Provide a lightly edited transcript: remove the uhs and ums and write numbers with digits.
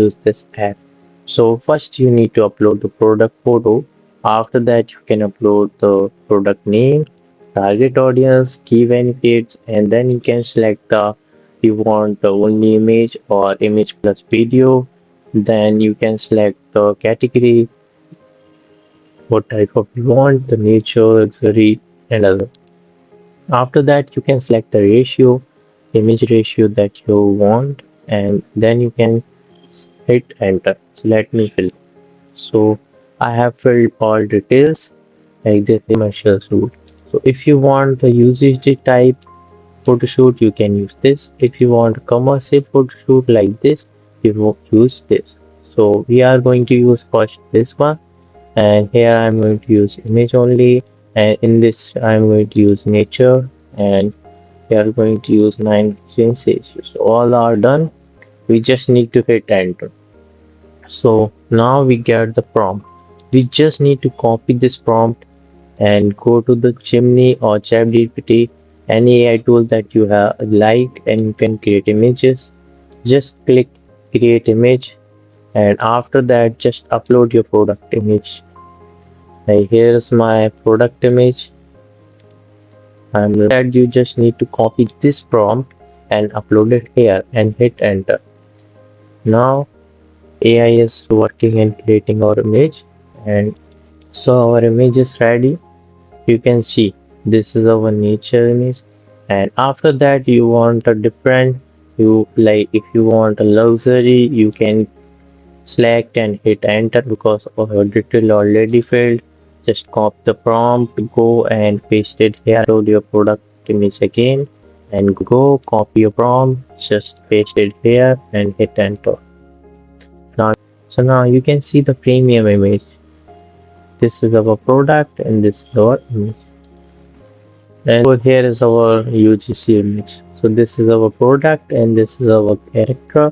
use this app. So first you need to upload the product photo. After that you can upload the product name, target audience, key benefits, and then you can select the you want the only image or image plus video. Then you can select the category, what type of you want, the nature, luxury, and other. After that you can select the ratio, image ratio that you want, and then you can hit enter. So let me fill. So I have filled all details like this commercial suit. So if you want a usage type photoshoot, you can use this. If you want commercial photoshoot like this, you will use this. So we are going to use first this one, and here I'm going to use image only, and in this I'm going to use nature, and we are going to use 9 Celsius. So all are done. We just need to hit enter. So now we get the prompt. We just need to copy this prompt and go to the Chimney or ChatGPT, any AI tool that you have like, and you can create images. Just click create image, and after that just upload your product image. Like here's my product image. And that you just need to copy this prompt and upload it here and hit enter. Now AI is working and creating our image, and so our image is ready. You can see this is our nature image, and after that you want a different, you like if you want a luxury you can select and hit enter because our detail already filled. Just copy the prompt, go and paste it here, load your product image again, and go copy your prompt, just paste it here and hit enter. Now so now you can see the premium image. This is our product and this is our image. And over here is our UGC image. So this is our product and this is our character.